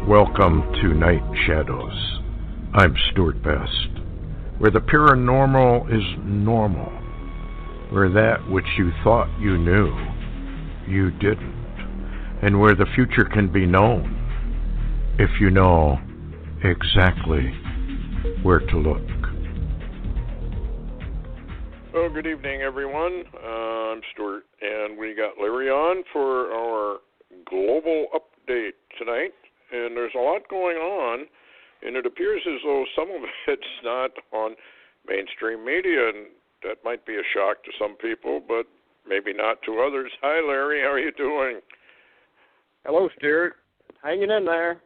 Welcome to Night Shadows. I'm Stuart Best, where the paranormal is normal, where that which you thought you knew, you didn't, and where the future can be known if you know exactly where to look. Well, good evening, everyone. I'm Stuart, and we got Larry on for our global update tonight. And there's a lot going on, and it appears as though some of it's not on mainstream media, and that might be a shock to some people, but maybe not to others. Hi, Larry. How are you doing? Hello, Stuart. Hanging in there.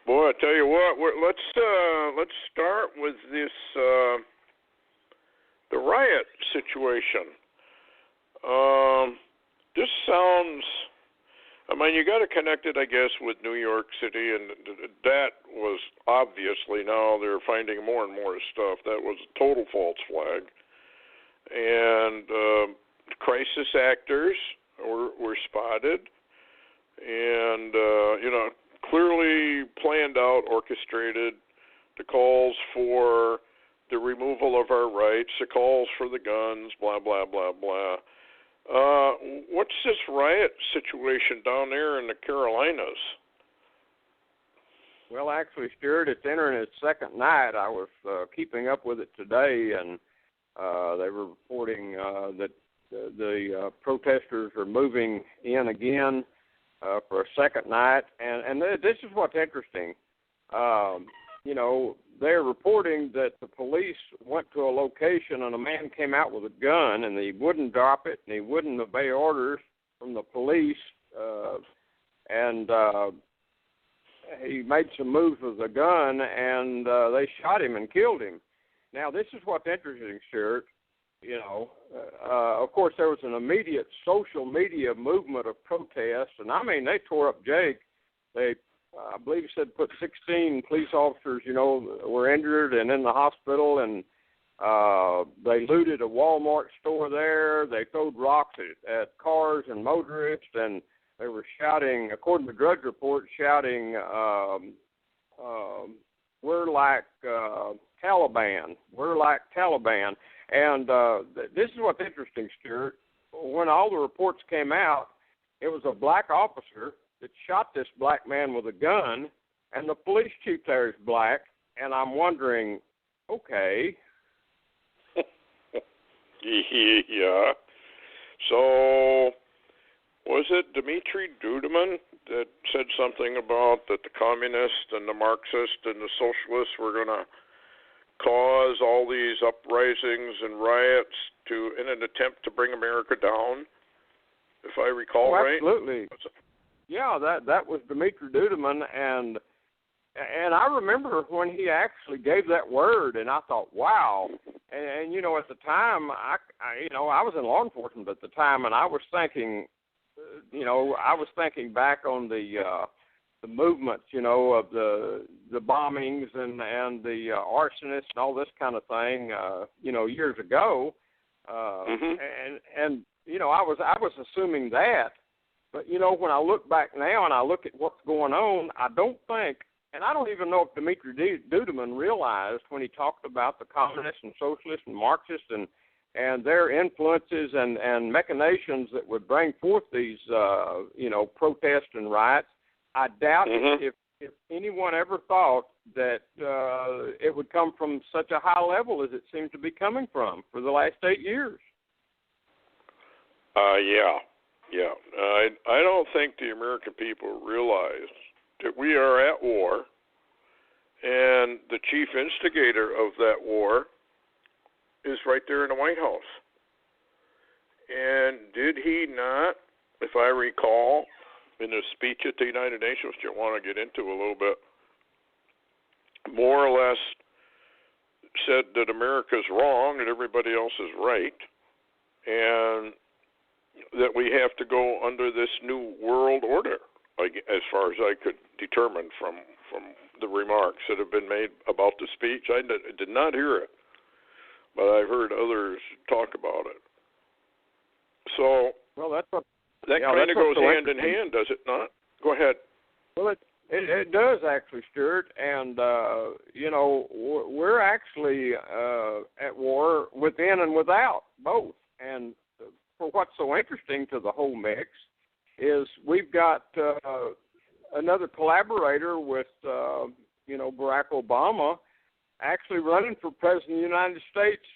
Boy, I tell you what. Let's start with this the riot situation. This sounds. I mean, you got to connect it, I guess, with New York City, and that was obviously, now they're finding more and more stuff. That was a total false flag. And crisis actors were spotted, and, clearly planned out, orchestrated, the calls for the removal of our rights, the calls for the guns, blah, blah, blah, blah. What's this riot situation down there in the Carolinas? Well, actually, Stuart, it's entering its second night. I was keeping up with it today, and they were reporting that the protesters are moving in again for a second night. And this is what's interesting. They're reporting that the police went to a location and a man came out with a gun and he wouldn't drop it and he wouldn't obey orders from the police. And he made some moves with the gun and they shot him and killed him. Now, this is what's interesting, Stuart. Of course, there was an immediate social media movement of protest. And, I mean, they tore up Jake. I believe he said put 16 police officers, were injured and in the hospital, and they looted a Walmart store there. They threw rocks at cars and motorists, and they were shouting, according to Drudge Report, we're like Taliban. We're like Taliban. And this is what's interesting, Stuart. When all the reports came out, it was a black officer that shot this black man with a gun, and the police chief there is black, and I'm wondering, okay. Yeah. So, was it Dmitry Duduman that said something about that the communists and the Marxists and the socialists were going to cause all these uprisings and riots in an attempt to bring America down, if I recall right? Absolutely. Yeah, that was Dmitry Duduman, and I remember when he actually gave that word, and I thought, wow. And at the time, I was in law enforcement at the time, and I was thinking, back on the movements, of the bombings and the arsonists and all this kind of thing, years ago, and I was assuming that. But, when I look back now and I look at what's going on, I don't think, and I don't even know if Dmitry Duduman realized when he talked about the communists and socialists and Marxists and their influences and machinations that would bring forth these, protests and riots. I doubt if anyone ever thought that it would come from such a high level as it seems to be coming from for the last 8 years. Yeah. I don't think the American people realize that we are at war, and the chief instigator of that war is right there in the White House. And did he not, if I recall, in his speech at the United Nations, which I want to get into a little bit, more or less said that America's wrong and everybody else is right, and that we have to go under this new world order, as far as I could determine from the remarks that have been made about the speech. I did not hear it, but I've heard others talk about it. So that's what that kind of goes hand in hand, does it not? Go ahead. Well, It does actually, Stuart, and we're actually at war within and without both. And for what's so interesting to the whole mix is we've got another collaborator with Barack Obama actually running for president of the United States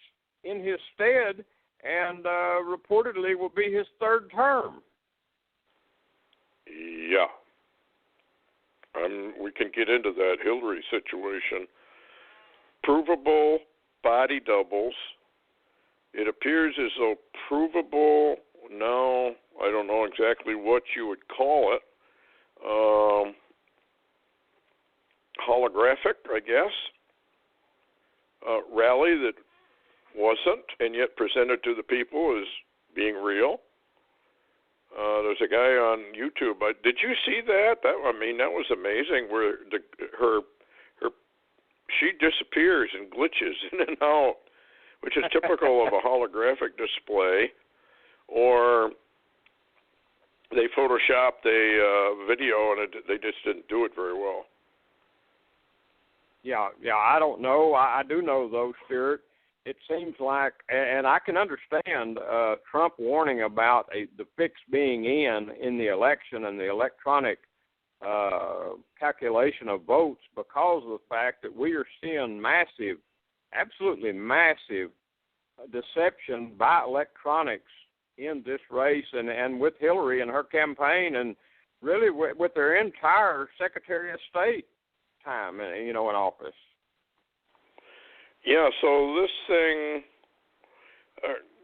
in his stead, and reportedly will be his third term. Yeah. We can get into that Hillary situation. Provable body doubles. It appears as though provable, now, I don't know exactly what you would call it, holographic, I guess, rally that wasn't and yet presented to the people as being real. There's a guy on YouTube. Did you see that? That was amazing. Where she disappears and glitches in and out, which is typical of a holographic display. Or they photoshopped a video and they just didn't do it very well. Yeah. I don't know. I do know though, Stuart. It seems like, and I can understand Trump warning about the fix being in the election and the electronic calculation of votes because of the fact that we are seeing massive, absolutely massive deception by electronics in this race and with Hillary and her campaign and really with their entire Secretary of State time, in office. Yeah, so this thing,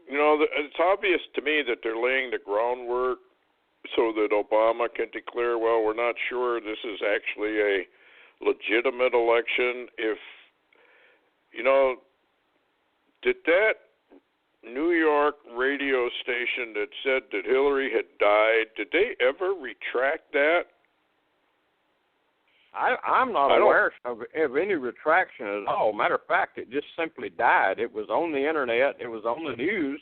it's obvious to me that they're laying the groundwork so that Obama can declare, well, we're not sure this is actually a legitimate election. If, did that New York radio station that said that Hillary had died, did they ever retract that? I'm not aware of any retraction at all. Matter of fact, it just simply died. It was on the internet. It was on the news,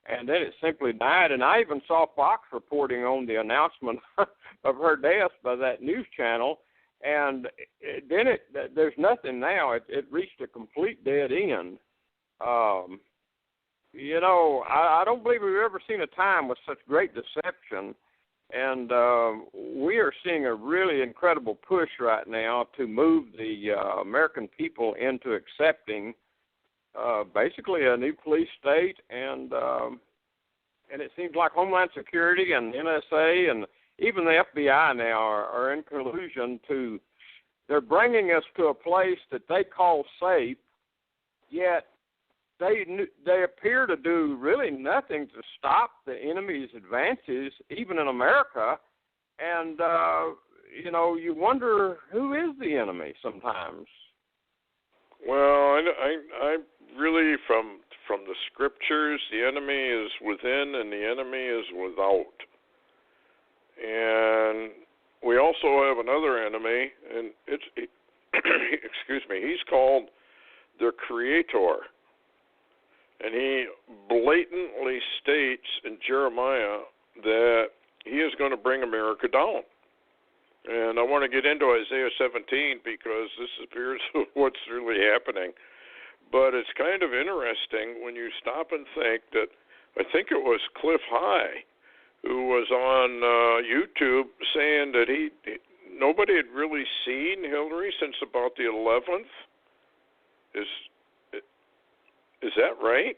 and then it simply died. And I even saw Fox reporting on the announcement of her death by that news channel. And then there's nothing now. It reached a complete dead end. I don't believe we've ever seen a time with such great deception. And we are seeing a really incredible push right now to move the American people into accepting basically a new police state, and it seems like Homeland Security and NSA and even the FBI now are in collusion they're bringing us to a place that they call safe, yet they appear to do really nothing to stop the enemy's advances, even in America. And, you wonder who is the enemy sometimes. Well, I really, from the scriptures, the enemy is within and the enemy is without. And we also have another enemy, and excuse me, he's called the Creator. And he blatantly states in Jeremiah that he is going to bring America down. And I want to get into Isaiah 17 because this appears what's really happening. But it's kind of interesting when you stop and think that I think it was Cliff High who was on YouTube saying that nobody had really seen Hillary since about the 11th. Is that right?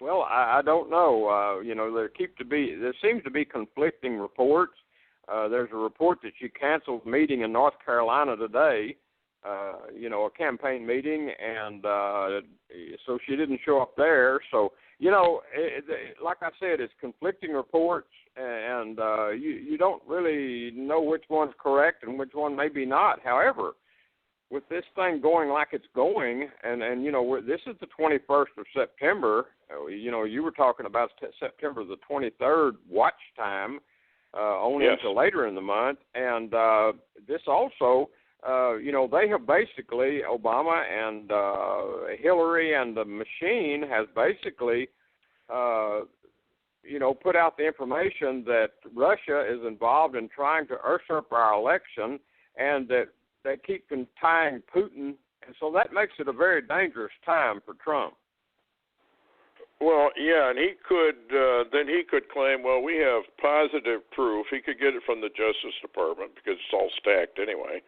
Well, I don't know. There seems to be conflicting reports. There's a report that she canceled a meeting in North Carolina today, a campaign meeting, and so she didn't show up there. So, like I said, it's conflicting reports, and you don't really know which one's correct and which one maybe not. However, with this thing going like it's going, and this is the 21st of September. You were talking about September the 23rd watch time, only until later in the month. And this also, they have basically, Obama and Hillary and the machine has basically put out the information that Russia is involved in trying to usurp our election, and that they keep tying Putin, and so that makes it a very dangerous time for Trump. Well, yeah, and he could claim, well, we have positive proof. He could get it from the Justice Department because it's all stacked anyway,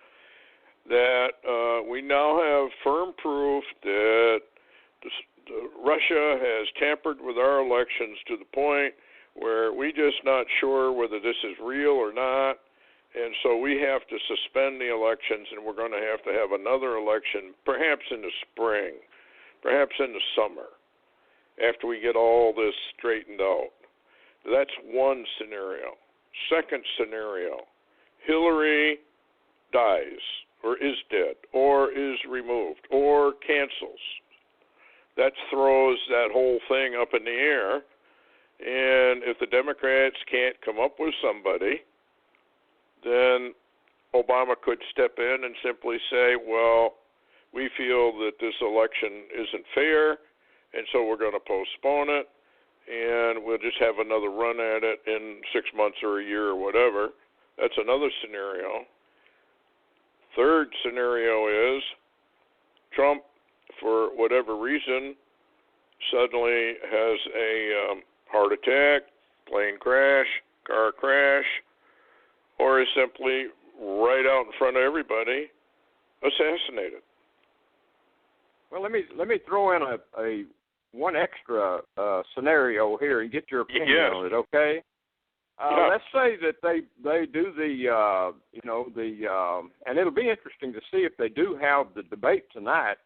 that we now have firm proof that Russia has tampered with our elections to the point where we're just not sure whether this is real or not, and so we have to suspend the elections, and we're going to have another election, perhaps in the spring, perhaps in the summer, after we get all this straightened out. That's one scenario. Second scenario, Hillary dies or is dead or is removed or cancels. That throws that whole thing up in the air, and if the Democrats can't come up with somebody, then Obama could step in and simply say, well, we feel that this election isn't fair, and so we're going to postpone it, and we'll just have another run at it in 6 months or a year or whatever. That's another scenario. Third scenario is Trump, for whatever reason, suddenly has a heart attack, plane crash, car crash, or is simply right out in front of everybody assassinated. Well, let me throw in a one extra scenario here and get your opinion on it, okay? Let's say that they do the and it'll be interesting to see if they do have the debate tonight.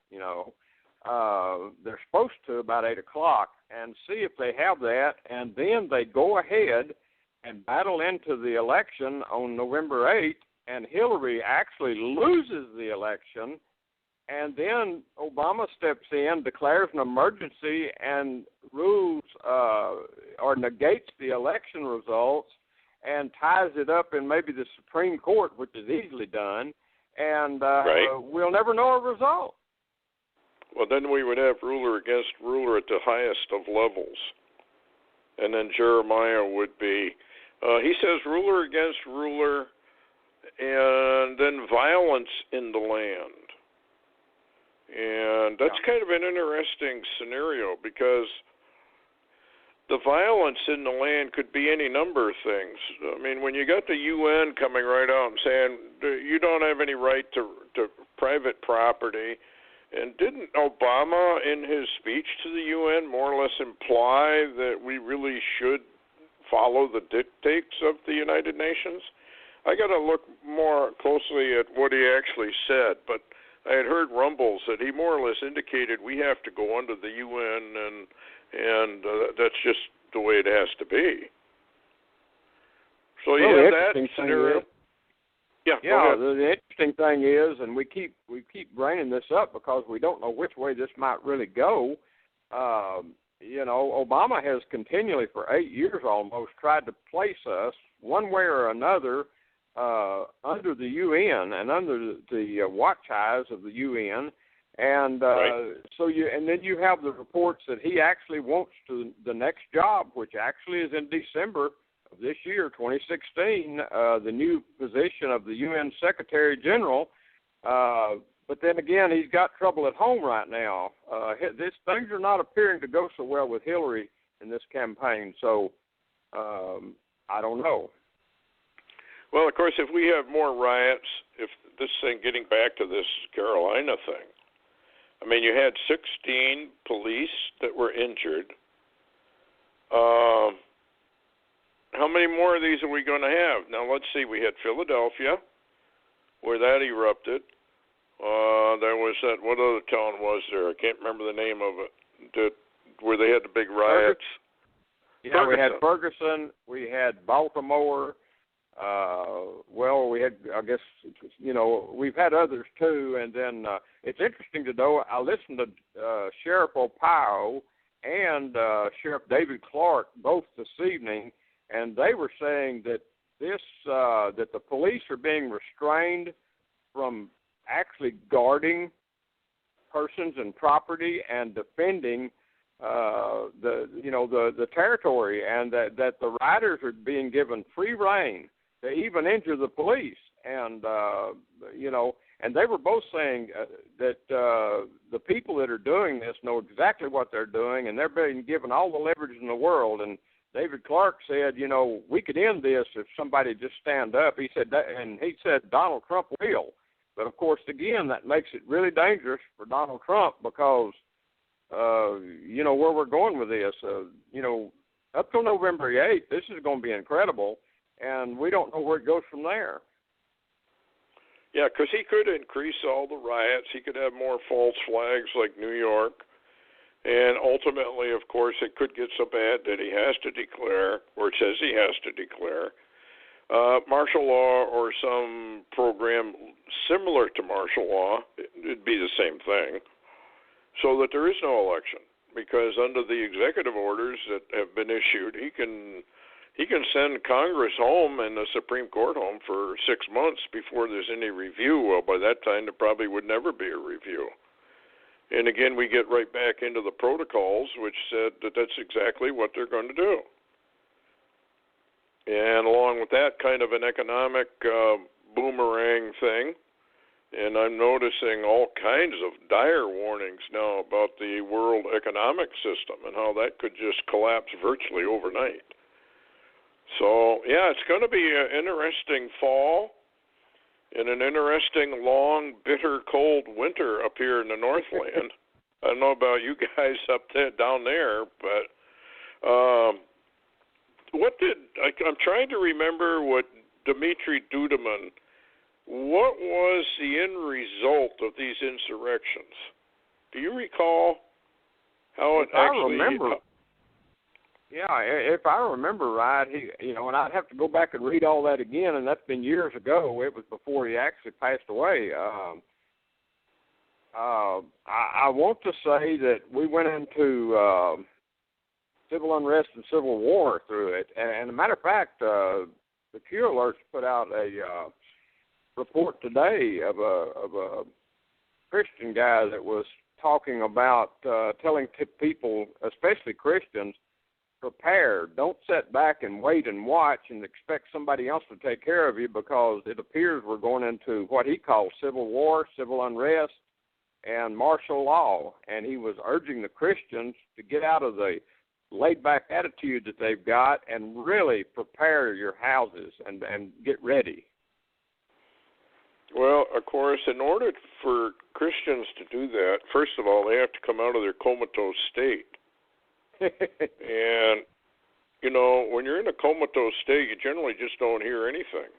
They're supposed to about 8:00, and see if they have that, and then they go ahead and battle into the election on November 8th, and Hillary actually loses the election, and then Obama steps in, declares an emergency, and rules or negates the election results and ties it up in maybe the Supreme Court, which is easily done, and we'll never know a result. Well, then we would have ruler against ruler at the highest of levels. And then Jeremiah would be, he says ruler against ruler, and then violence in the land. And that's kind of an interesting scenario, because the violence in the land could be any number of things. I mean, when you got the UN coming right out and saying you don't have any right to private property, and didn't Obama in his speech to the UN more or less imply that we really should follow the dictates of the United Nations? I got to look more closely at what he actually said, but I had heard rumbles that he more or less indicated we have to go under the UN, and that's just the way it has to be. So you have that scenario. Yeah. The interesting thing is, and we keep bringing this up because we don't know which way this might really go. Obama has continually for 8 years almost tried to place us one way or another under the UN and under the watch eyes of the UN, and then you have the reports that he actually wants the next job, which actually is in December of this year, 2016, the new position of the UN Secretary General. But then again, he's got trouble at home right now. Things are not appearing to go so well with Hillary in this campaign. So I don't know. Well, of course, if we have more riots, if this thing, getting back to this Carolina thing, I mean, you had 16 police that were injured. How many more of these are we going to have? Now, let's see. We had Philadelphia, where that erupted. There was that, what other town was there? I can't remember the name of it, where they had the big riots. Yeah, we had Ferguson. We had Baltimore. We had, I guess, we've had others too. And then it's interesting to know, I listened to Sheriff Opio and Sheriff David Clark both this evening, and they were saying that that the police are being restrained from actually guarding persons and property and defending the territory, and that the riders are being given free rein to even injure the police, and and they were both saying that the people that are doing this know exactly what they're doing, and they're being given all the leverage in the world. And David Clark said, we could end this if somebody just stand up. He said that, and he said Donald Trump will. But of course, again, that makes it really dangerous for Donald Trump because, where we're going with this, up till November 8th, this is going to be incredible, and we don't know where it goes from there. Yeah, because he could increase all the riots. He could have more false flags like New York. And ultimately, of course, it could get so bad that he has to declare, or says he has to declare, martial law or some program similar to martial law. It'd be the same thing, so that there is no election. Because under the executive orders that have been issued, he can send Congress home and the Supreme Court home for 6 months before there's any review. Well, by that time, there probably would never be a review. And again, we get right back into the protocols, which said that that's exactly what they're going to do. And along with that, kind of an economic boomerang thing. And I'm noticing all kinds of dire warnings now about the world economic system and how that could just collapse virtually overnight. So, yeah, it's going to be an interesting fall and an interesting, long, bitter, cold winter up here in the Northland. I don't know about you guys up there, down there, but I'm trying to remember what Dmitry Duduman, what was the end result of these insurrections? Do you recall how it actually... I remember. Yeah, if I remember right, and I'd have to go back and read all that again, and that's been years ago. It was before he actually passed away. I want to say that we went into civil unrest and civil war through it. And as a matter of fact, the Q Alerts put out a report today of a Christian guy that was talking about telling people, especially Christians, prepare. Don't sit back and wait and watch and expect somebody else to take care of you, because it appears we're going into what he calls civil war, civil unrest, and martial law. And he was urging the Christians to get out of the laid-back attitude that they've got and really prepare your houses and get ready. Well, of course, in order for Christians to do that, first of all, they have to come out of their comatose state. And, when you're in a comatose state, you generally just don't hear anything.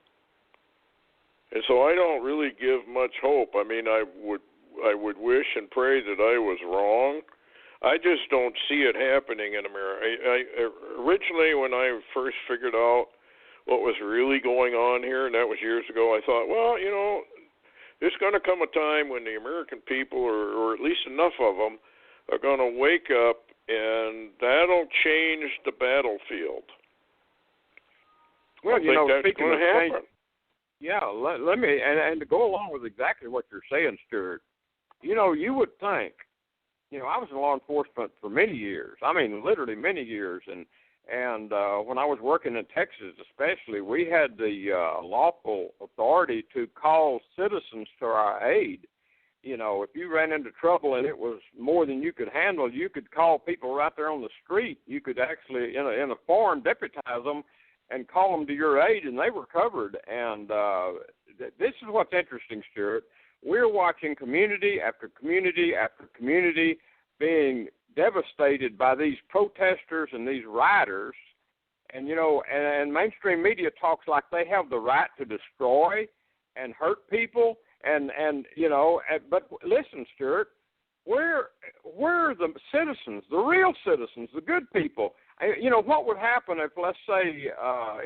And so I don't really give much hope. I mean, I would wish and pray that I was wrong. I just don't see it happening in America. Originally, when I first figured out what was really going on here, and that was years ago, I thought, well, there's going to come a time when the American people, or at least enough of them, are going to wake up, and that'll change the battlefield. Well, I think that's going to happen. Yeah, let me, and to go along with exactly what you're saying, Stuart, you would think, I was in law enforcement for many years. I mean, literally many years, and when I was working in Texas especially, we had the lawful authority to call citizens to our aid. If you ran into trouble and it was more than you could handle, you could call people right there on the street. You could actually, in a farm, deputize them and call them to your aid, and they were covered. And this is what's interesting, Stuart. We're watching community after community after community being devastated by these protesters and these rioters. And, and mainstream media talks like they have the right to destroy and hurt people. But listen, Stuart, we're the citizens, the real citizens, the good people. What would happen if, let's say,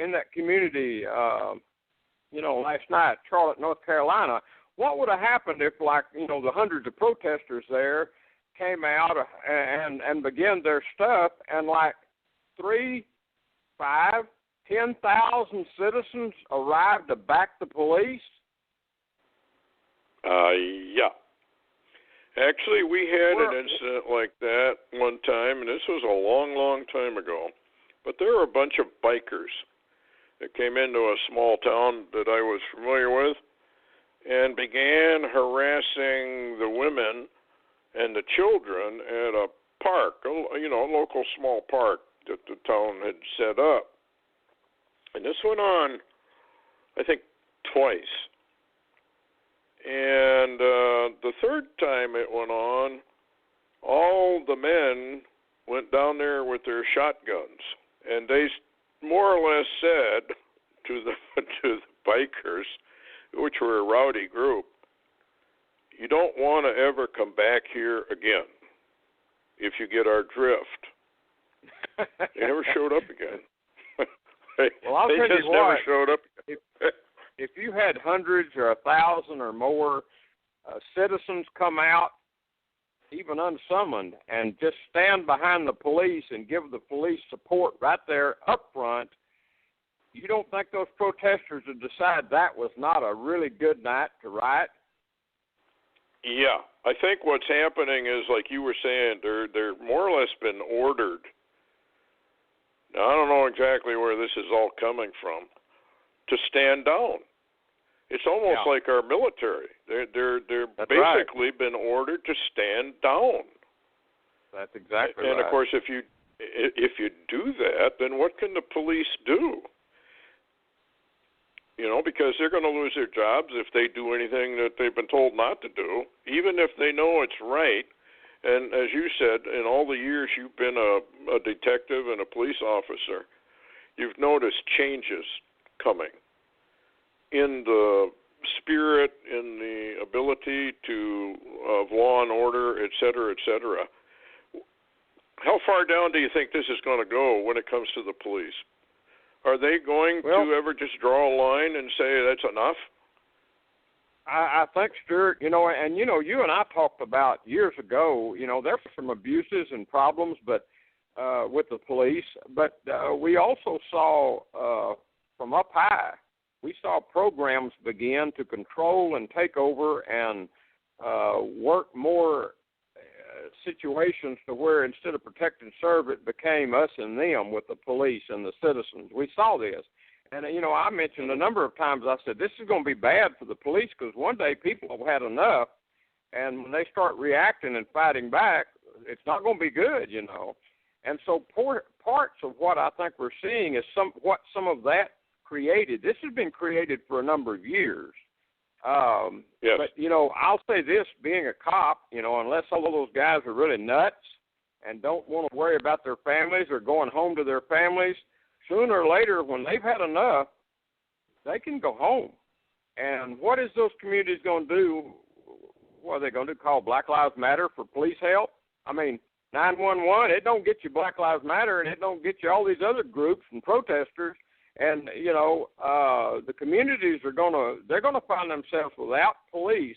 in that community, last night, Charlotte, North Carolina, what would have happened if, the hundreds of protesters there came out and began their stuff, and 3, 5, 10,000 citizens arrived to back the police? Yeah. Actually, we had an incident like that one time, and this was a long, long time ago. But there were a bunch of bikers that came into a small town that I was familiar with and began harassing the women and the children at a park, a local small park that the town had set up. And this went on, I think, twice. And the third time it went on, all the men went down there with their shotguns, and they more or less said to the bikers, which were a rowdy group, "You don't want to ever come back here again if you get our drift." They never showed up again. Well, I'll they tell just you never what, showed up again. If you had hundreds or 1,000 or more citizens come out, even unsummoned, and just stand behind the police and give the police support right there up front, you don't think those protesters would decide that was not a really good night to riot? Yeah, I think what's happening is, like you were saying, they're more or less been ordered. Now, I don't know exactly where this is all coming from, to stand down. It's almost like our military. They're basically right. been ordered to stand down. That's exactly and right. Of course, if you do that, then what can the police do? Because they're going to lose their jobs if they do anything that they've been told not to do, even if they know it's right. And as you said, in all the years you've been a detective and a police officer, you've noticed changes coming in the spirit, in the ability of law and order, et cetera, et cetera. How far down do you think this is going to go when it comes to the police? Are they going to ever just draw a line and say that's enough? I think, Stuart, you and I talked about years ago, there were some abuses and problems but with the police, but we also saw from up high, we saw programs begin to control and take over and work more situations to where instead of protect and serve, it became us and them with the police and the citizens. We saw this. And, I mentioned a number of times, I said, this is going to be bad for the police because one day people have had enough, and when they start reacting and fighting back, it's not going to be good, And so parts of what I think we're seeing is some of that created. This has been created for a number of years. Yes. But, I'll say this, being a cop, unless all of those guys are really nuts and don't want to worry about their families or going home to their families, sooner or later, when they've had enough, they can go home. And what is those communities going to do? What are they going to do, call Black Lives Matter for police help? I mean, 911, it don't get you Black Lives Matter, and it don't get you all these other groups and protesters. And, the communities they're going to find themselves without police.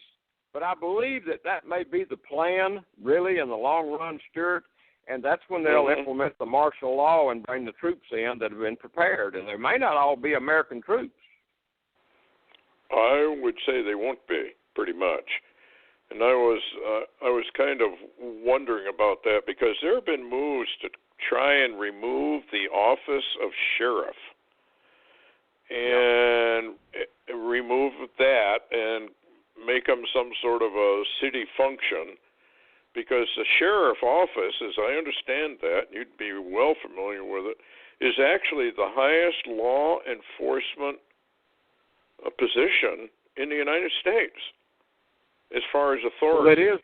But I believe that may be the plan, really, in the long run, Stuart. And that's when they'll implement the martial law and bring the troops in that have been prepared. And they may not all be American troops. I would say they won't be, pretty much. And I was kind of wondering about that because there have been moves to try and remove the office of sheriff and remove that and make them some sort of a city function. Because the sheriff office, as I understand that, you'd be well familiar with it, is actually the highest law enforcement position in the United States as far as authority. Well,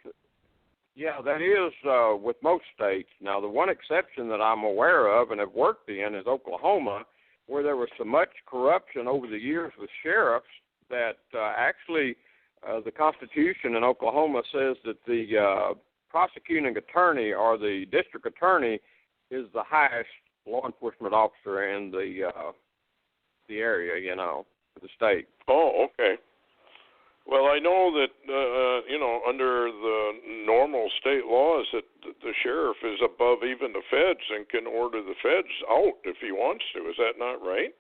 that is with most states. Now, the one exception that I'm aware of and have worked in is Oklahoma, where there was so much corruption over the years with sheriffs that actually the Constitution in Oklahoma says that the prosecuting attorney or the district attorney is the highest law enforcement officer in the area, the state. Oh, okay. Well, I know that, under the normal state laws that the sheriff is above even the feds and can order the feds out if he wants to. Is that not right?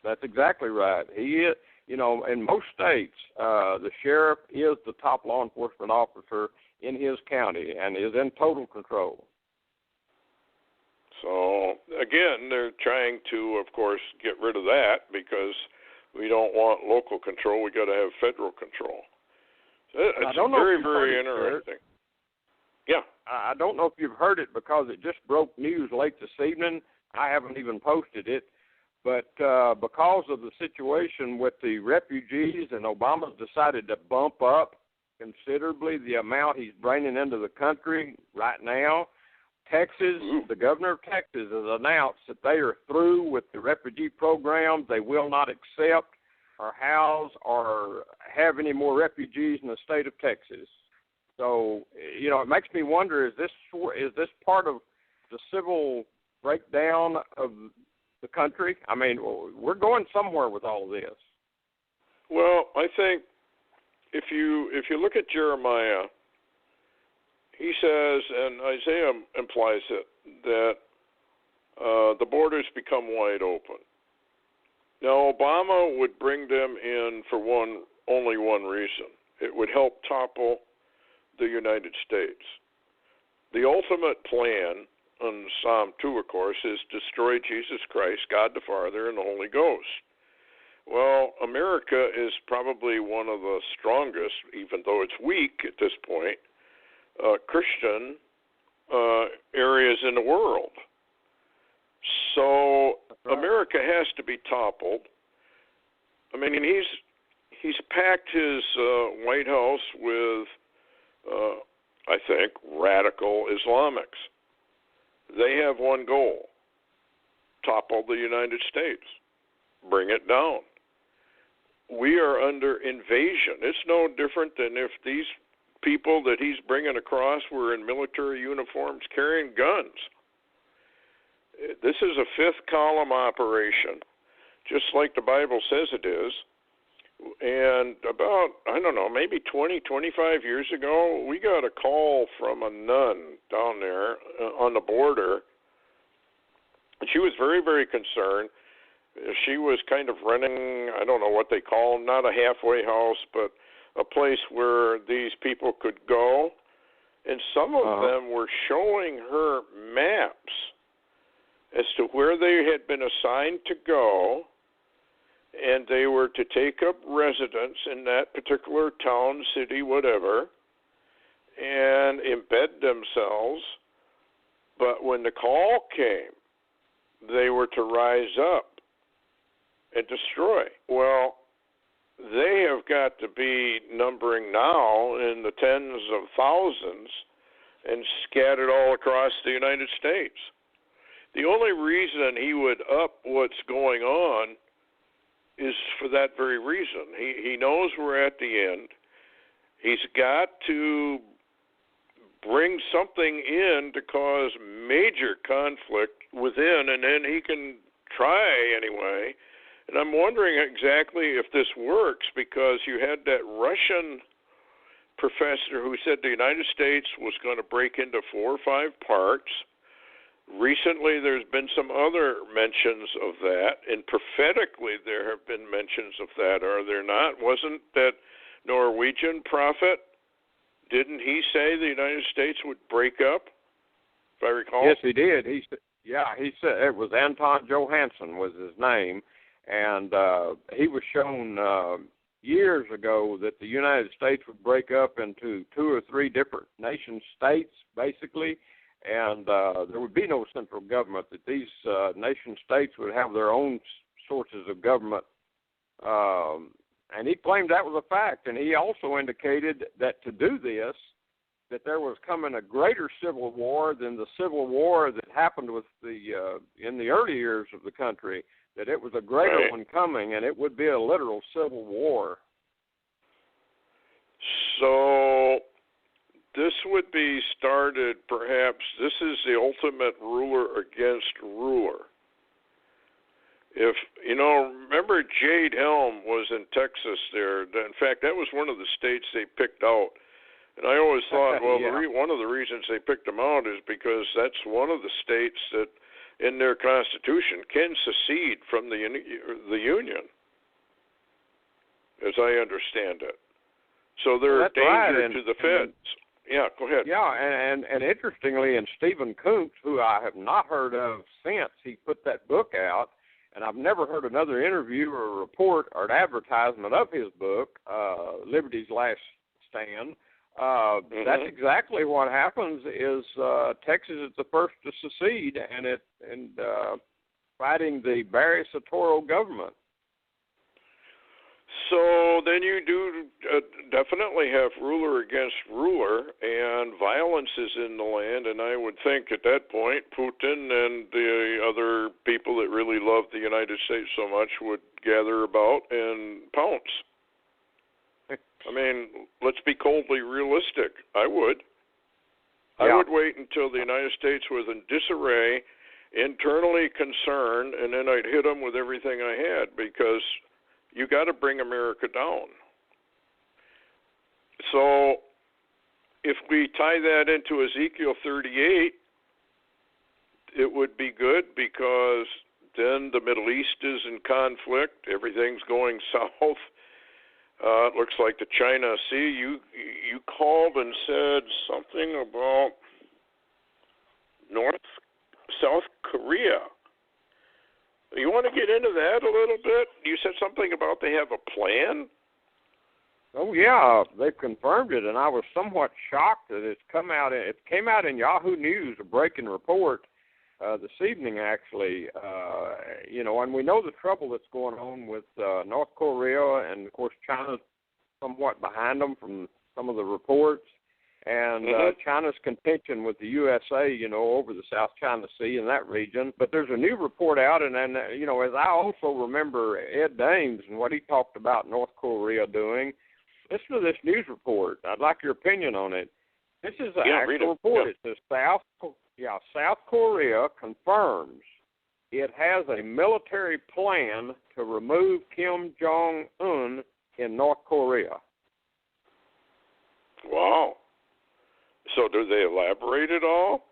That's exactly right. He is, in most states, the sheriff is the top law enforcement officer in his county and is in total control. So, again, they're trying to, of course, get rid of that because we don't want local control. We got to have federal control. So it's very, very interesting. Yeah. I don't know if you've heard it because it just broke news late this evening. I haven't even posted it. But because of the situation with the refugees, and Obama's decided to bump up considerably the amount he's bringing into the country right now, Texas, the governor of Texas has announced that they are through with the refugee programs. They will not accept or house or have any more refugees in the state of Texas. So, it makes me wonder, is this part of the civil breakdown of the country? I mean, we're going somewhere with all this. Well, I think if you look at Jeremiah, he says, and Isaiah implies it, that the borders become wide open. Now, Obama would bring them in for only one reason. It would help topple the United States. The ultimate plan on Psalm 2, of course, is destroy Jesus Christ, God the Father, and the Holy Ghost. Well, America is probably one of the strongest, even though it's weak at this point, Christian areas in the world. So America has to be toppled. I mean, he's packed his White House with, I think, radical Islamics. They have one goal: topple the United States, bring it down. We are under invasion. It's no different than if these people that he's bringing across were in military uniforms carrying guns. This is a fifth column operation, just like the Bible says it is. And about, maybe 20, 25 years ago, we got a call from a nun down there on the border. And she was very, very concerned. She was kind of renting, I don't know what they call them, not a halfway house, but a place where these people could go. And some of them were showing her maps as to where they had been assigned to go, and they were to take up residence in that particular town, city, whatever, and embed themselves. But when the call came, they were to rise up and destroy. Well, they have got to be numbering now in the tens of thousands and scattered all across the United States. The only reason he would up what's going on is for that very reason. He knows we're at the end. He's got to bring something in to cause major conflict within, and then he can try anyway. And I'm wondering exactly if this works, because you had that Russian professor who said the United States was going to break into 4 or 5 parts. Recently, there's been some other mentions of that, and prophetically there have been mentions of that, are there not? Wasn't that Norwegian prophet, didn't he say the United States would break up, if I recall? Yes, he did. He said it was Anton Johansson was his name, and he was shown years ago that the United States would break up into 2 or 3 different nation states, basically, and there would be no central government, that these nation states would have their own sources of government. And he claimed that was a fact. And he also indicated that to do this, that there was coming a greater civil war than the civil war that happened with in the early years of the country, that it was a greater one coming, and it would be a literal civil war. So this would be started, perhaps, this is the ultimate ruler against ruler. If, remember Jade Helm was in Texas there. In fact, that was one of the states they picked out. And I always thought, well, one of the reasons they picked them out is because that's one of the states that in their constitution can secede from the Union, as I understand it. So they're a danger to the feds. Yeah, go ahead. Yeah, and interestingly, and Stephen Kuntz, who I have not heard of since he put that book out, and I've never heard another interview or a report or an advertisement of his book, Liberty's Last Stand. That's exactly what happens. Is Texas is the first to secede, and fighting the Barry-Soetoro government. So then you do definitely have ruler against ruler, and violence is in the land, and I would think at that point Putin and the other people that really love the United States so much would gather about and pounce. I mean, let's be coldly realistic. I would. Yeah. I would wait until the United States was in disarray, internally concerned, and then I'd hit them with everything I had, because you got to bring America down. So if we tie that into Ezekiel 38, it would be good, because then the Middle East is in conflict. Everything's going south. It looks like the China Sea. You called and said something about South Korea. You want to get into that a little bit? You said something about they have a plan? Oh, yeah, they've confirmed it, and I was somewhat shocked that it came out in Yahoo News, a breaking report this evening, actually. And we know the trouble that's going on with North Korea, and, of course, China's somewhat behind them from some of the reports. And China's contention with the USA, over the South China Sea and that region. But there's a new report out, and as I also remember Ed Dames and what he talked about North Korea doing, listen to this news report. I'd like your opinion on it. This is an actual report. Yeah. It says South Korea confirms it has a military plan to remove Kim Jong-un in North Korea. Wow. So do they elaborate at all?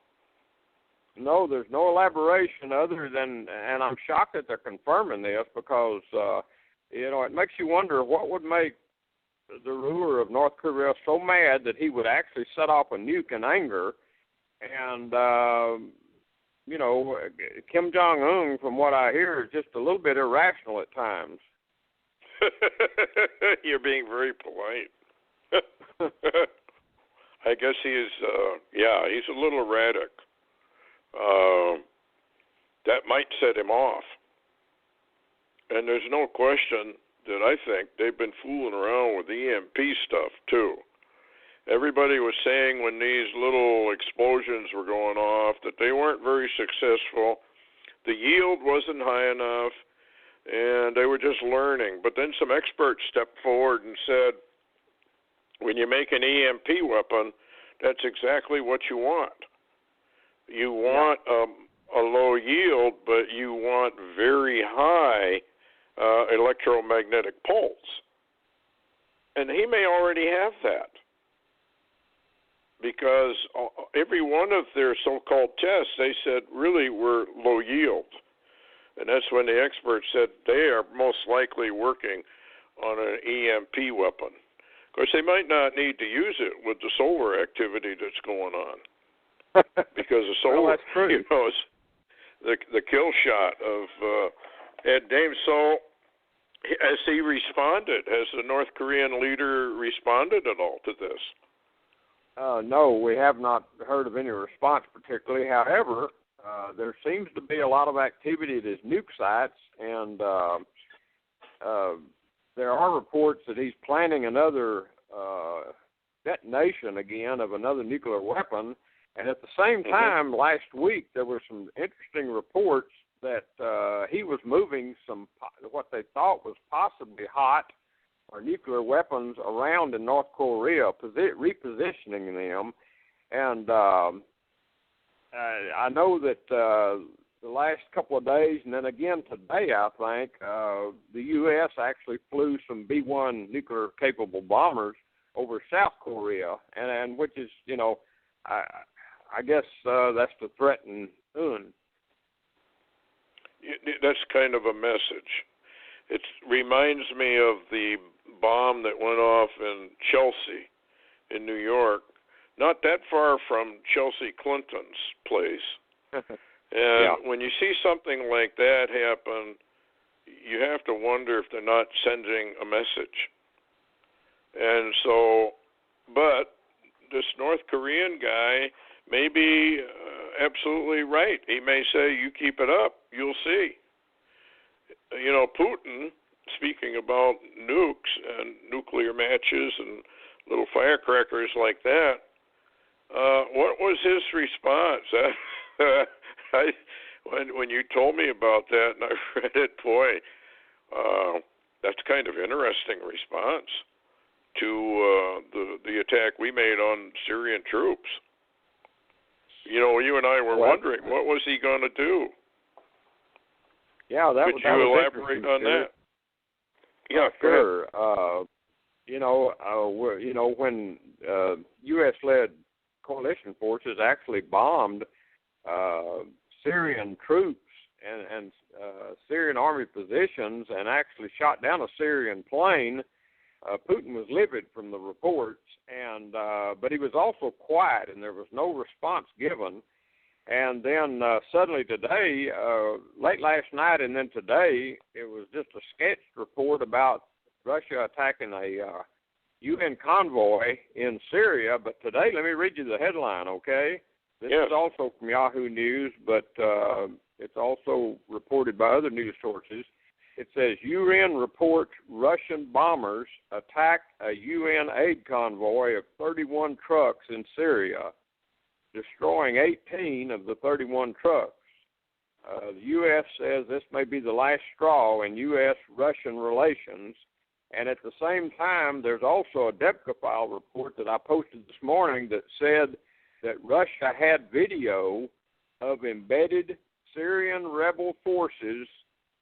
No, there's no elaboration other than, and I'm shocked that they're confirming this, because, it makes you wonder what would make the ruler of North Korea so mad that he would actually set off a nuke in anger. And, Kim Jong-un, from what I hear, is just a little bit irrational at times. You're being very polite. I guess he's a little erratic. That might set him off. And there's no question that I think they've been fooling around with EMP stuff, too. Everybody was saying when these little explosions were going off that they weren't very successful. The yield wasn't high enough, and they were just learning. But then some experts stepped forward and said, when you make an EMP weapon, that's exactly what you want. You want a low yield, but you want very high electromagnetic pulse. And he may already have that, because every one of their so-called tests, they said, really, we're low yield. And that's when the experts said they are most likely working on an EMP weapon. Of course, they might not need to use it with the solar activity that's going on, because the solar, is the kill shot of Ed Dames. So, has he responded? Has the North Korean leader responded at all to this? No, we have not heard of any response particularly. However, there seems to be a lot of activity at his nuke sites, and there are reports that he's planning another detonation again of another nuclear weapon. And at the same time, last week, there were some interesting reports that he was moving some what they thought was possibly hot or nuclear weapons around in North Korea, repositioning them. And I know that the last couple of days, and then again today, I think, the U.S. actually flew some B-1 nuclear-capable bombers over South Korea, and which is, I guess that's to threaten Un. That's kind of a message. It reminds me of the bomb that went off in Chelsea in New York not that far from Chelsea Clinton's place. And when you see something like that happen, you have to wonder if they're not sending a message. And so, but this North Korean guy may be absolutely right. He may say, you keep it up, you'll see. You know, Putin, speaking about nukes and nuclear matches and little firecrackers like that, what was his response? When you told me about that and I read it, boy, that's kind of interesting response to the attack we made on Syrian troops. You know, you and I were wondering, what was he going to do? Yeah, Could you elaborate on that? Yeah, sure. When U.S.-led coalition forces actually bombed Syrian troops and Syrian army positions and actually shot down a Syrian plane, Putin was livid from the reports, but he was also quiet, and there was no response given. And then suddenly today, late last night and then today, it was just a sketched report about Russia attacking a UN convoy in Syria. But today, let me read you the headline, okay? This is also from Yahoo News, but it's also reported by other news sources. It says, UN reports Russian bombers attacked a UN aid convoy of 31 trucks in Syria, destroying 18 of the 31 trucks. The U.S. says this may be the last straw in U.S.-Russian relations. And at the same time, there's also a Debka file report that I posted this morning that said that Russia had video of embedded Syrian rebel forces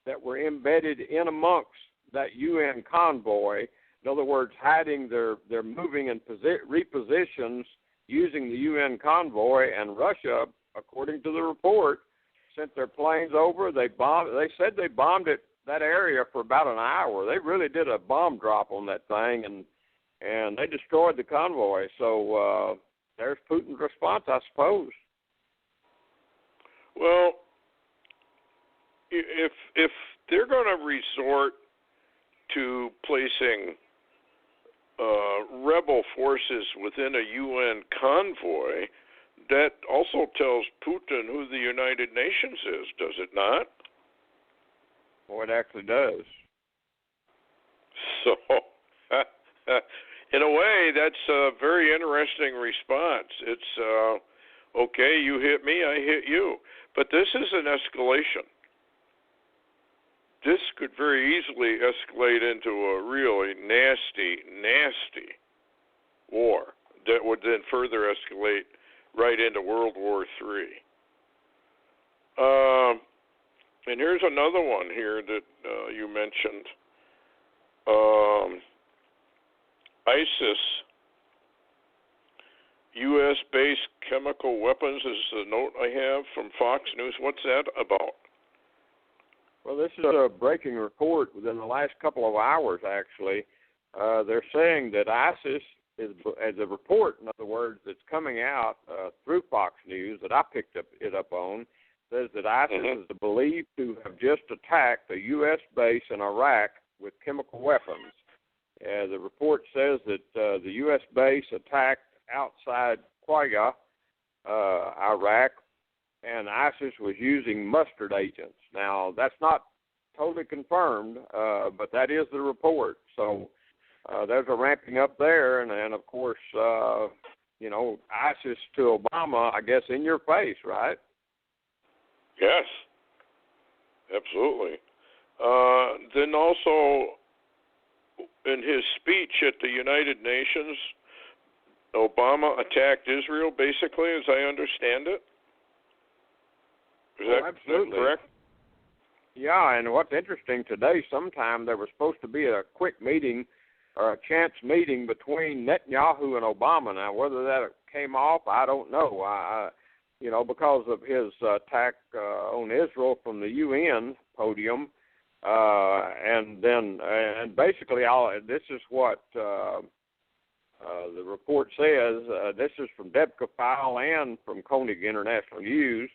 that were embedded in amongst that UN convoy. In other words, hiding their moving and repositions using the UN convoy. And Russia, according to the report, sent their planes over. They said they bombed that area for about an hour. They really did a bomb drop on that thing, and they destroyed the convoy. So there's Putin's response, I suppose. Well, if they're going to resort to placing rebel forces within a UN convoy, that also tells Putin who the United Nations is, does it not? Well, it actually does. So, in a way, that's a very interesting response. It's, okay, you hit me, I hit you. But this is an escalation. This could very easily escalate into a really nasty, nasty war that would then further escalate right into World War III. And here's another one here that you mentioned. ISIS, U.S.-based chemical weapons is the note I have from Fox News. What's that about? Well, this is a breaking report within the last couple of hours, actually. They're saying that ISIS is, as a report, in other words, that's coming out through Fox News that I picked it up on, says that ISIS is believed to have just attacked a U.S. base in Iraq with chemical weapons. The report says that the U.S. base attacked outside Qayyah, Iraq, and ISIS was using mustard agents. Now, that's not totally confirmed, but that is the report. So there's a ramping up there, and of course, ISIS to Obama, I guess, in your face, right? Yes, absolutely. Then also, in his speech at the United Nations, Obama attacked Israel, basically, as I understand it. Is that correct? Yeah, and what's interesting today, sometime there was supposed to be a quick meeting or a chance meeting between Netanyahu and Obama. Now, whether that came off, I don't know. Because of his attack on Israel from the UN podium, and basically, this is what The report says, this is from Debka File and from Koenig International News,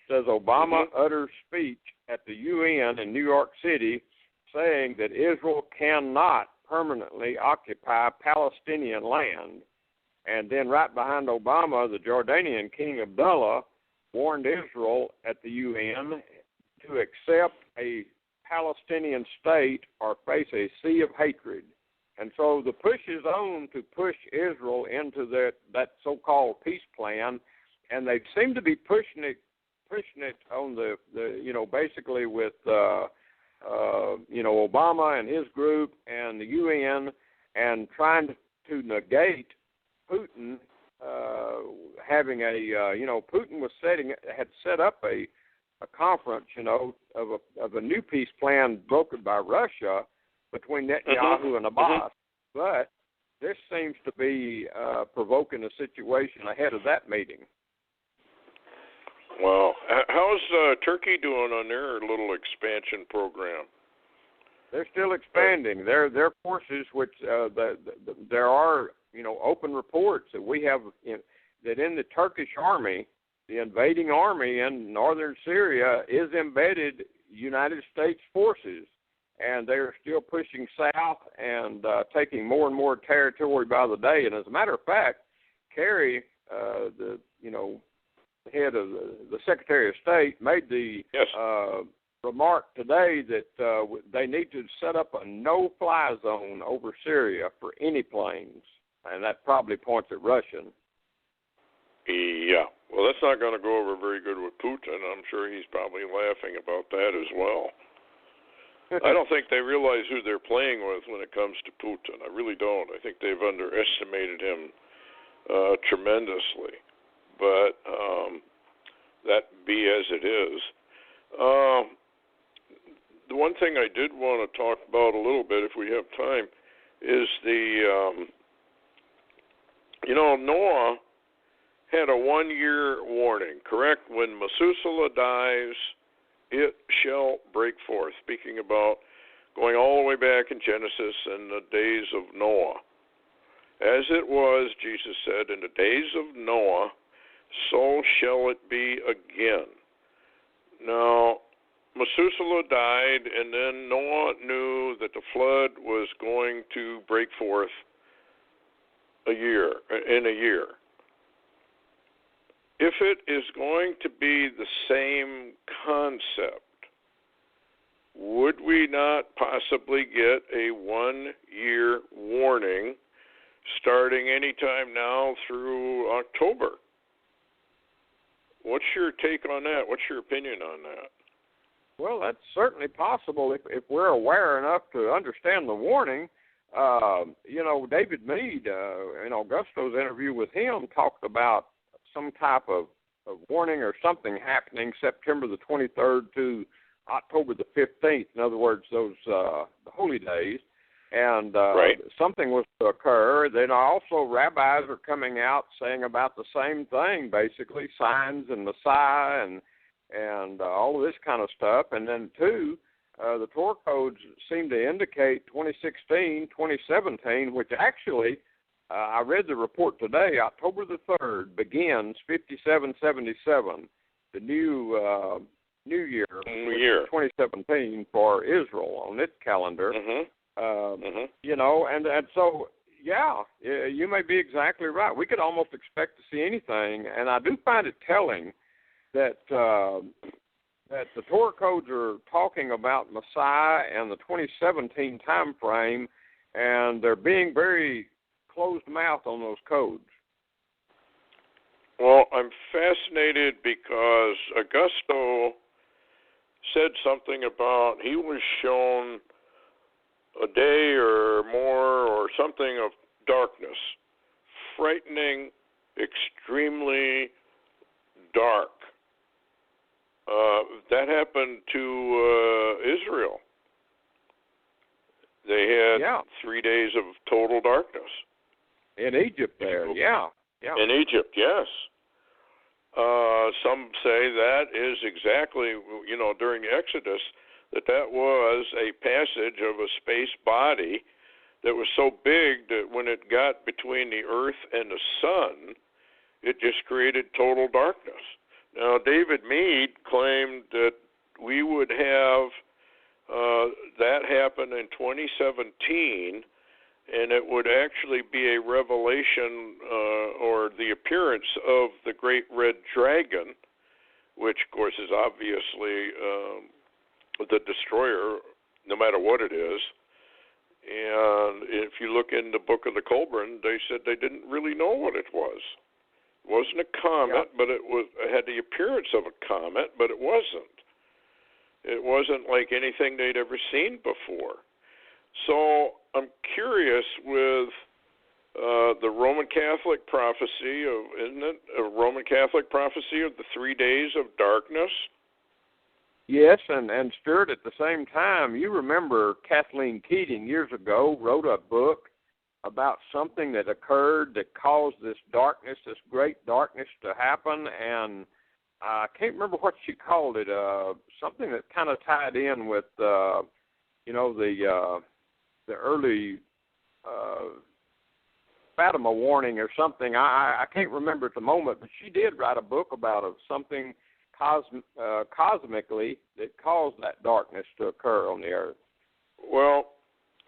says Obama utters speech at the UN in New York City saying that Israel cannot permanently occupy Palestinian land. And then right behind Obama, the Jordanian King Abdullah warned Israel at the UN to accept a Palestinian state or face a sea of hatred. And so the push is on to push Israel into that so-called peace plan, and they seem to be pushing it on the basically with Obama and his group and the UN, and trying to negate Putin having Putin had set up a conference, of a new peace plan brokered by Russia between Netanyahu and Abbas. But this seems to be provoking a situation ahead of that meeting. Well, how's Turkey doing on their little expansion program? They're still expanding. Their forces, which there are open reports that we have that in the Turkish army, the invading army in northern Syria is embedded United States forces, and they are still pushing south and taking more and more territory by the day. And as a matter of fact, Kerry, the head of the Secretary of State, made the remark today that they need to set up a no-fly zone over Syria for any planes, and that probably points at Russian. Yeah. Well, that's not going to go over very good with Putin. I'm sure he's probably laughing about that as well. I don't think they realize who they're playing with when it comes to Putin. I really don't. I think they've underestimated him tremendously. But that be as it is. The one thing I did want to talk about a little bit, if we have time, is the, Noah had a 1-year warning, correct? When Methuselah dies, it shall break forth. Speaking about going all the way back in Genesis and the days of Noah. As it was, Jesus said, in the days of Noah, so shall it be again. Now, Methuselah died, and then Noah knew that the flood was going to break forth in a year. If it is going to be the same concept, would we not possibly get a 1-year warning starting anytime now through October? What's your take on that? What's your opinion on that? Well, that's certainly possible if we're aware enough to understand the warning. David Meade, in Augusto's interview with him, talked about some type of warning or something happening September the 23rd to October the 15th. In other words, those the holy days. And something was to occur. Then also rabbis are coming out saying about the same thing, basically, signs and Messiah and all of this kind of stuff. And then, too, the Torah codes seem to indicate 2016, 2017, which actually, I read the report today, October the 3rd begins 5777, the new year, 2017 for Israel on its calendar. And so, you may be exactly right. We could almost expect to see anything, and I do find it telling that the Torah codes are talking about Messiah and the 2017 time frame, and they're being very closed-mouthed on those codes. Well, I'm fascinated because Augusto said something about he was shown a day or more or something of darkness, frightening, extremely dark. That happened to Israel. They had 3 days of total darkness. In Egypt there, In Egypt, yes. Some say that is exactly, during the Exodus, that was a passage of a space body that was so big that when it got between the earth and the sun, it just created total darkness. Now, David Meade claimed that we would have that happen in 2017, and it would actually be a revelation or the appearance of the great red dragon, which, of course, is obviously the destroyer, no matter what it is. And if you look in the Book of the Colburn, they said they didn't really know what it was. It wasn't a comet, but it had the appearance of a comet, but it wasn't. It wasn't like anything they'd ever seen before. So I'm curious with the Roman Catholic prophecy of, isn't it a Roman Catholic prophecy of the 3 days of darkness? Yes, and Stuart, at the same time, you remember Kathleen Keating years ago wrote a book about something that occurred that caused this darkness, this great darkness to happen, and I can't remember what she called it, something that kind of tied in with, the early Fatima warning or something. I can't remember at the moment, but she did write a book about something cosmically that caused that darkness to occur on the earth. Well,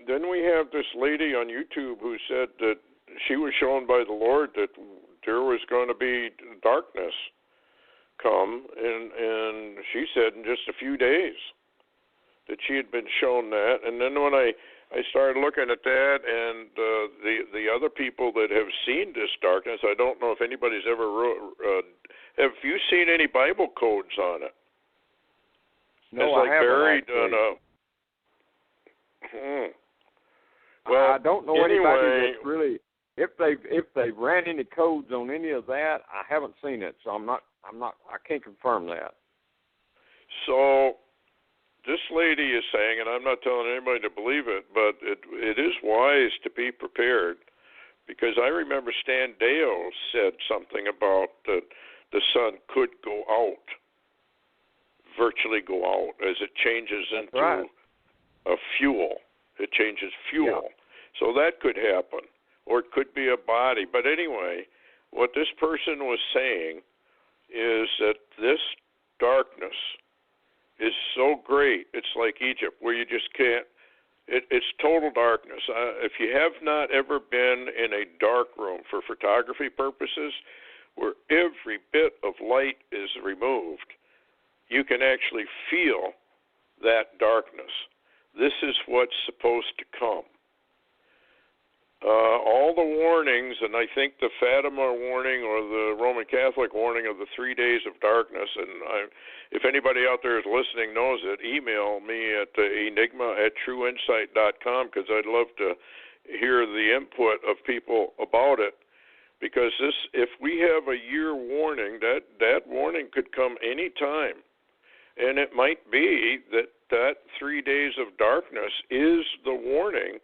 then we have this lady on YouTube who said that she was shown by the Lord that there was going to be darkness come, and she said in just a few days that she had been shown that. And then when I started looking at that, and the other people that have seen this darkness, I don't know if anybody's ever have you seen any Bible codes on it? No, I haven't. Buried on Well, I don't know anybody that's really, if they ran any codes on any of that, I haven't seen it, so I can't confirm that. So this lady is saying, and I'm not telling anybody to believe it, but it is wise to be prepared, because I remember Stan Dale said something about that the sun could go out, virtually go out, as it changes into a fuel. It changes fuel. Yeah. So that could happen, or it could be a body. But anyway, what this person was saying is that this darkness is so great, it's like Egypt, where you just can't, it's total darkness. If you have not ever been in a dark room for photography purposes, where every bit of light is removed, you can actually feel that darkness. This is what's supposed to come. All the warnings, and I think the Fatima warning or the Roman Catholic warning of the 3 days of darkness, and if anybody out there is listening knows it, email me at enigma@trueinsight.com, because I'd love to hear the input of people about it. Because if we have a year warning, that warning could come any time. And it might be that 3 days of darkness is the warning,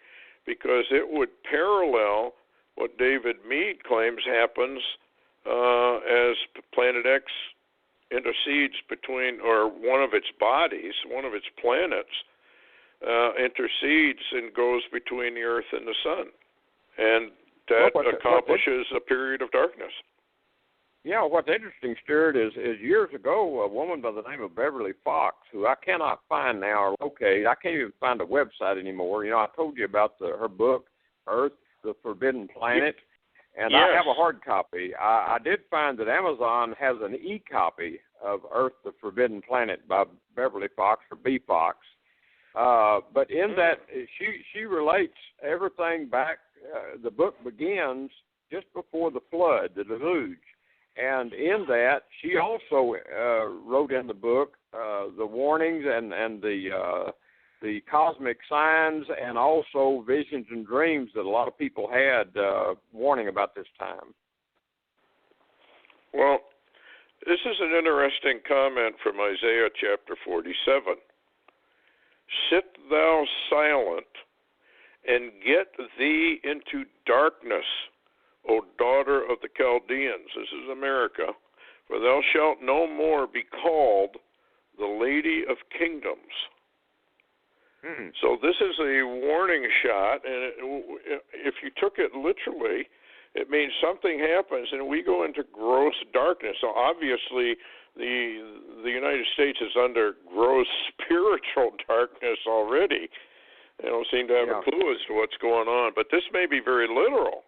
because it would parallel what David Meade claims happens as Planet X intercedes between, or one of its bodies, one of its planets, intercedes and goes between the Earth and the Sun. And that accomplishes a period of darkness. Yeah, what's interesting, Stuart, is years ago, a woman by the name of Beverly Fox, who I cannot find now or locate, I can't even find a website anymore. You know, I told you about her book, Earth, the Forbidden Planet, and yes. I have a hard copy. I did find that Amazon has an e-copy of Earth, the Forbidden Planet by Beverly Fox, or B. Fox. But in that, she relates everything back. The book begins just before the flood, the deluge. And in that, she also wrote in the book the warnings and the cosmic signs, and also visions and dreams that a lot of people had warning about this time. Well, this is an interesting comment from Isaiah chapter 47. Sit thou silent, and get thee into darkness, O daughter of the Chaldeans. This is America. For thou shalt no more be called the Lady of Kingdoms. So this is a warning shot, and if you took it literally, it means something happens and we go into gross darkness. So obviously the United States is under gross spiritual darkness already. They don't seem to have a clue as to what's going on, but this may be very literal.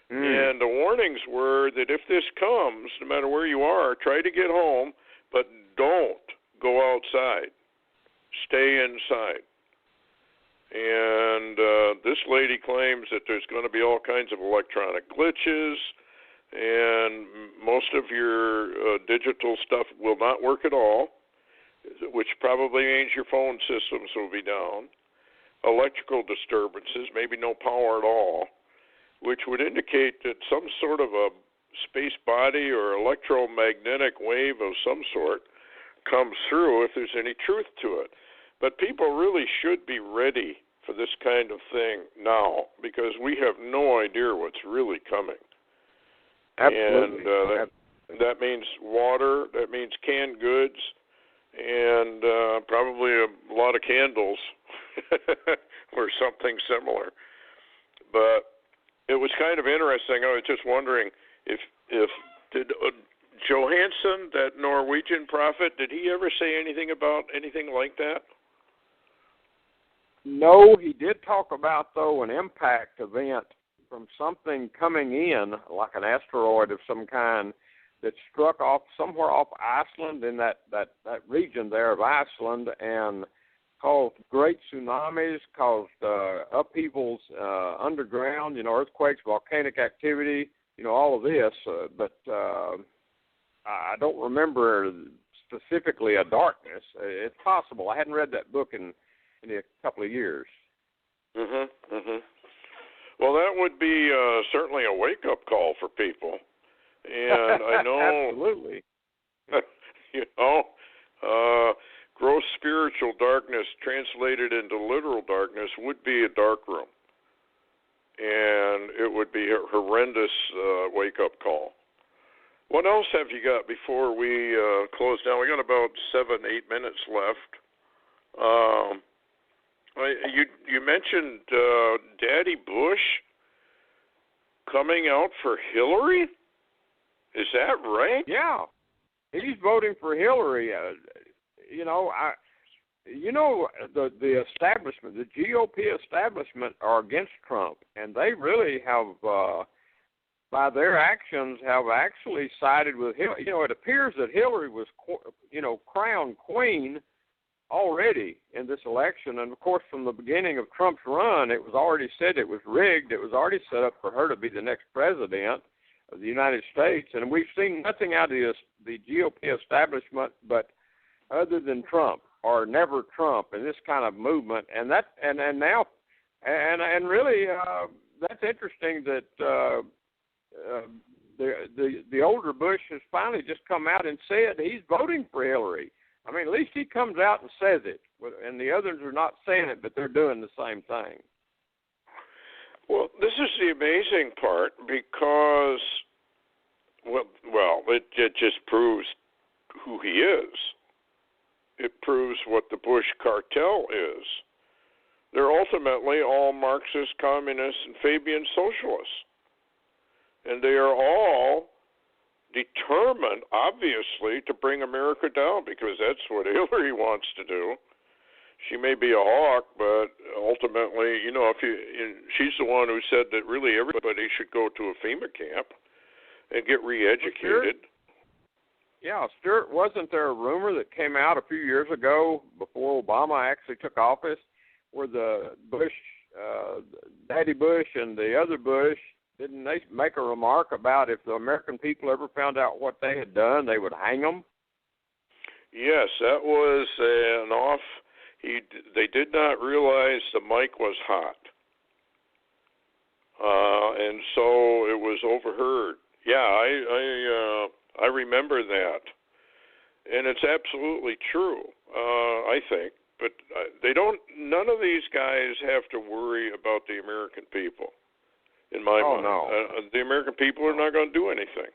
And the warnings were that if this comes, no matter where you are, try to get home, but don't go outside. Stay inside. And this lady claims that there's going to be all kinds of electronic glitches, and most of your digital stuff will not work at all, which probably means your phone systems will be down. Electrical disturbances, maybe no power at all, which would indicate that some sort of a space body or electromagnetic wave of some sort comes through if there's any truth to it. But people really should be ready for this kind of thing now, because we have no idea what's really coming. Absolutely. And that means water, that means canned goods, and probably a lot of candles or something similar. But it was kind of interesting. I was just wondering if did Johansson, that Norwegian prophet, did he ever say anything about anything like that? No, he did talk about, though, an impact event from something coming in, like an asteroid of some kind, that struck off somewhere off Iceland, in that region there of Iceland, and caused great tsunamis, caused upheavals underground, earthquakes, volcanic activity, all of this. But I don't remember specifically a darkness. It's possible. I hadn't read that book in a couple of years. Well, that would be certainly a wake-up call for people. And I know... Absolutely. Gross spiritual darkness translated into literal darkness would be a dark room. And it would be a horrendous wake-up call. What else have you got before we close down? We got about 7-8 minutes left. You mentioned Daddy Bush coming out for Hillary? Is that right? Yeah. He's voting for Hillary. The establishment, the GOP establishment, are against Trump, and they really have, by their actions, have actually sided with him. It appears that Hillary was, crowned queen already in this election, and of course, from the beginning of Trump's run, it was already said it was rigged. It was already set up for her to be the next president of the United States, and we've seen nothing out of the GOP establishment, but other than Trump, or never Trump, in this kind of movement, and really, that's interesting that the older Bush has finally just come out and said he's voting for Hillary. I mean, at least he comes out and says it, and the others are not saying it, but they're doing the same thing. Well, this is the amazing part, because, it just proves who he is. It proves what the Bush cartel is. They're ultimately all Marxist, communists, and Fabian socialists. And they are all determined, obviously, to bring America down, because that's what Hillary wants to do. She may be a hawk, but ultimately, she's the one who said that really everybody should go to a FEMA camp and get re-educated. Yeah, Stuart, wasn't there a rumor that came out a few years ago, before Obama actually took office, where the Bush, Daddy Bush and the other Bush, didn't they make a remark about if the American people ever found out what they had done, they would hang them? Yes, that was an off. They did not realize the mic was hot, and so it was overheard. Yeah, I remember that, and it's absolutely true. I think, but none of these guys have to worry about the American people. In my mind, no. The American people are not going to do anything.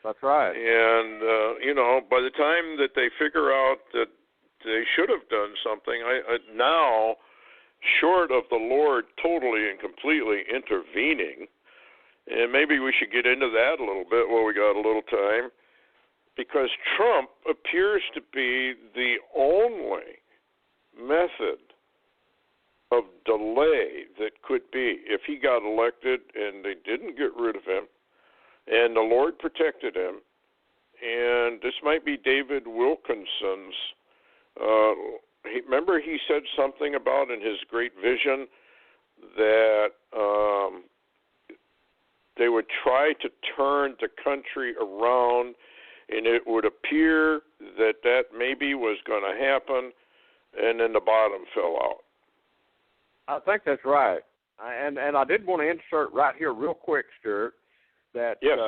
That's right. And by the time that they figure out that they should have done something. Now, short of the Lord totally and completely intervening, and maybe we should get into that a little bit while we got a little time, because Trump appears to be the only method of delay that could be. If he got elected and they didn't get rid of him, and the Lord protected him, and this might be David Wilkinson's, remember he said something about in his great vision that they would try to turn the country around, and it would appear that maybe was going to happen, and then the bottom fell out. I think that's right. And I did want to insert right here real quick, Stuart, that yes.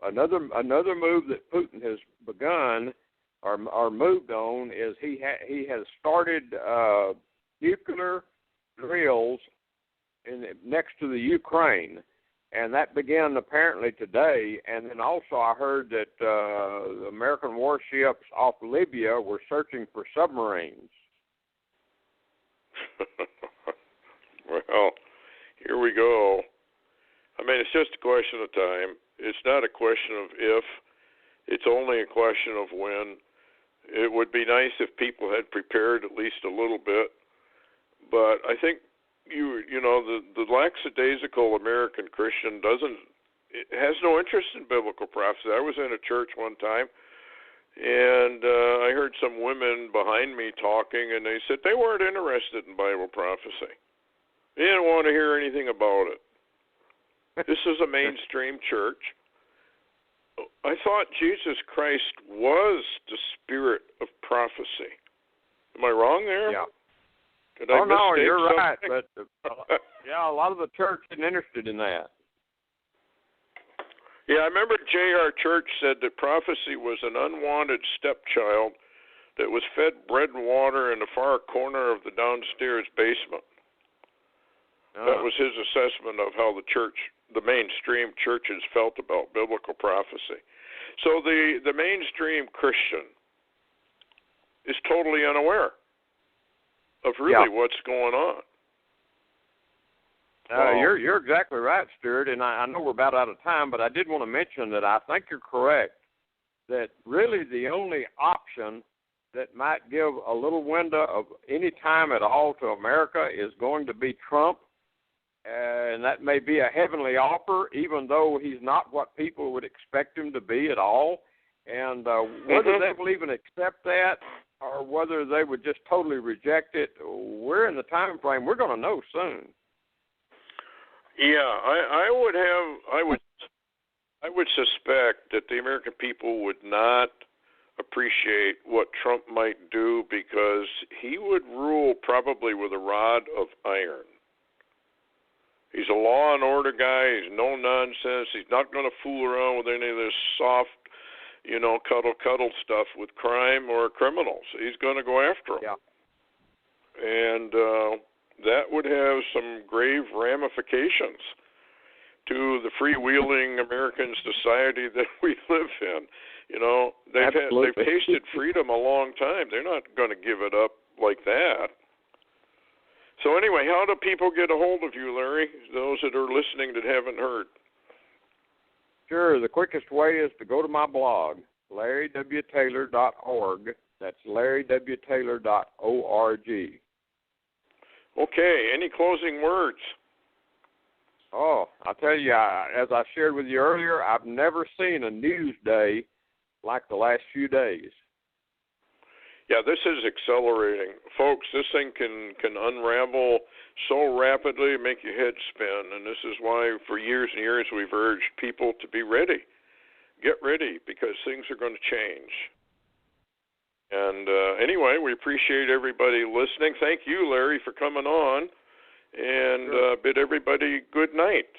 Another move that Putin has begun or moved on is he has started nuclear drills next to the Ukraine, and that began apparently today. And then also I heard that the American warships off Libya were searching for submarines. Well, here we go. I mean, it's just a question of time. It's not a question of if. It's only a question of when. It would be nice if people had prepared at least a little bit. But I think, the lackadaisical American Christian has no interest in biblical prophecy. I was in a church one time, and I heard some women behind me talking, and they said they weren't interested in Bible prophecy. They didn't want to hear anything about it. This is a mainstream church. I thought Jesus Christ was the spirit of prophecy. Am I wrong there? Yeah. Did I mistake no, you're something? right. But a lot of the church isn't interested in that. Yeah, I remember J.R. Church said that prophecy was an unwanted stepchild that was fed bread and water in the far corner of the downstairs basement. That was his assessment of how the mainstream churches felt about biblical prophecy. So the mainstream Christian is totally unaware of really what's going on. You're exactly right, Stuart, and I know we're about out of time, but I did want to mention that I think you're correct, that really the only option that might give a little window of any time at all to America is going to be Trump. And that may be a heavenly offer, even though he's not what people would expect him to be at all. And whether they will even accept that or whether they would just totally reject it, we're in the time frame. We're going to know soon. Yeah, I would suspect that the American people would not appreciate what Trump might do, because he would rule probably with a rod of iron. He's a law and order guy. He's no nonsense. He's not going to fool around with any of this soft, cuddle stuff with crime or criminals. He's going to go after them. Yeah. And that would have some grave ramifications to the freewheeling American society that we live in. They've tasted freedom a long time. They're not going to give it up like that. So anyway, how do people get a hold of you, Larry, those that are listening that haven't heard? Sure. The quickest way is to go to my blog, LarryWTaylor.org. That's LarryWTaylor.org. Okay. Any closing words? Oh, I'll tell you, as I shared with you earlier, I've never seen a news day like the last few days. Yeah, this is accelerating. Folks, this thing can unravel so rapidly, make your head spin, and this is why for years and years we've urged people to be ready. Get ready, because things are going to change. And anyway, we appreciate everybody listening. Thank you, Larry, for coming on, and bid everybody good night.